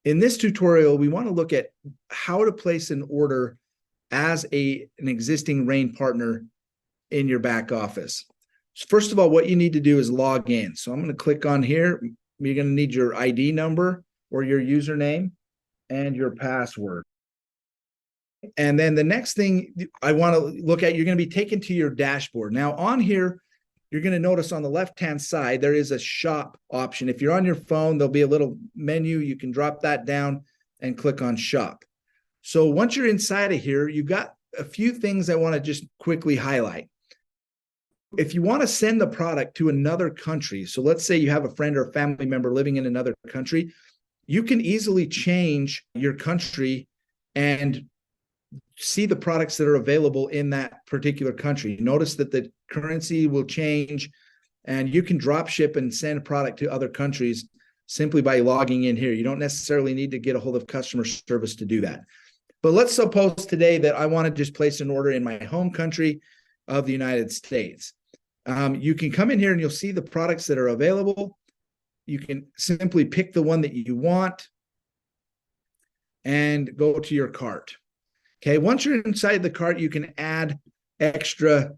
In this tutorial, we want to look at how to place an order as an existing Rain partner in your back office. First of all, what you need to do is log in. So I'm going to click on here. You're going to need your ID number or your username and your password. And then the next thing I want to look at, you're going to be taken to your dashboard. Now on here, you're going to notice on the left-hand side, there is a shop option. If you're on your phone, there'll be a little menu. You can drop that down and click on shop. So once you're inside of here, you've got a few things I want to just quickly highlight. If you want to send the product to another country, so let's say you have a friend or a family member living in another country, you can easily change your country and see the products that are available in that particular country. Notice that the currency will change, and you can drop ship and send product to other countries simply by logging in here. You don't necessarily need to get a hold of customer service to do that. But let's suppose today that I want to just place an order in my home country of the United States. You can come in here and you'll see the products that are available. You can simply pick the one that you want and go to your cart. Okay, once you're inside the cart, you can add extra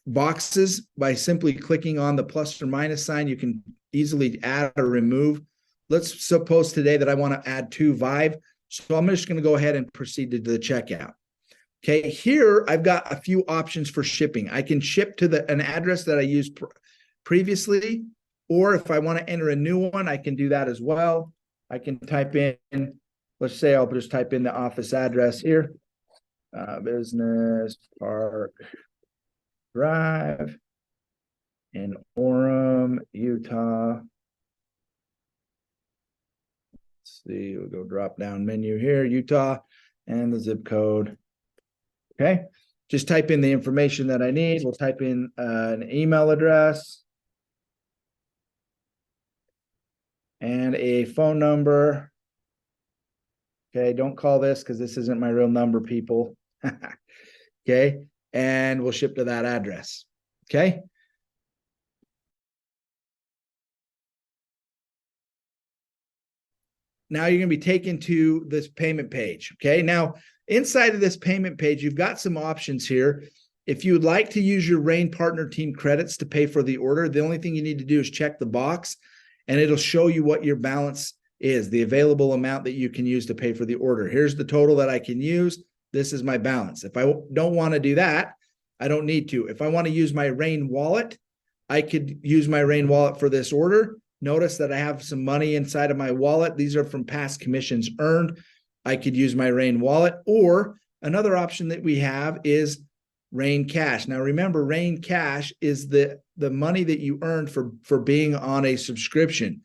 boxes by simply clicking on the plus or minus sign. You can easily add or remove. Let's suppose today that I want to add 2 Vive. So I'm just going to go ahead and proceed to the checkout. Okay, here I've got a few options for shipping. I can ship to an address that I used previously, or if I want to enter a new one, I can do that as well. I can type in, let's say I'll just type in the office address here, Business Park Drive in Orem, Utah. Let's see, we'll go drop down menu here, Utah, and the zip code. Okay, just type in the information that I need. We'll type in an email address and a phone number. Okay, don't call this because this isn't my real number, people. Okay, and we'll ship to that address. Okay. Now you're going to be taken to this payment page. Okay, now inside of this payment page, you've got some options here. If you would like to use your Rain Partner Team credits to pay for the order, the only thing you need to do is check the box and it'll show you what your balance is, the available amount that you can use to pay for the order. Here's the total that I can use. This is my balance. If I don't want to do that, I don't need to. If I want to use my Rain wallet, I could use my Rain wallet for this order. Notice that I have some money inside of my wallet. These are from past commissions earned. I could use my Rain wallet, or another option that we have is Rain Cash. Now remember, Rain Cash is the money that you earned for being on a subscription.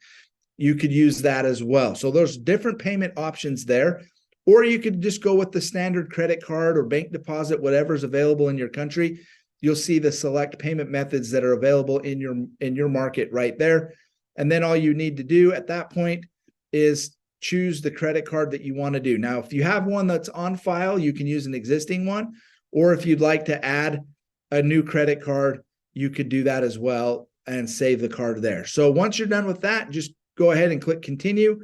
You could use that as well. So there's different payment options there, or you could just go with the standard credit card or bank deposit, whatever's available in your country. You'll see the select payment methods that are available in your market right there. And then all you need to do at that point is choose the credit card that you want to do. Now, if you have one that's on file, you can use an existing one, or if you'd like to add a new credit card, you could do that as well and save the card there. So once you're done with that, just go ahead and click continue,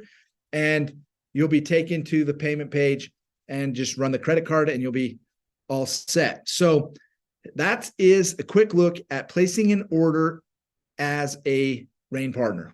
and you'll be taken to the payment page and just run the credit card and you'll be all set. So that is a quick look at placing an order as a Rain partner.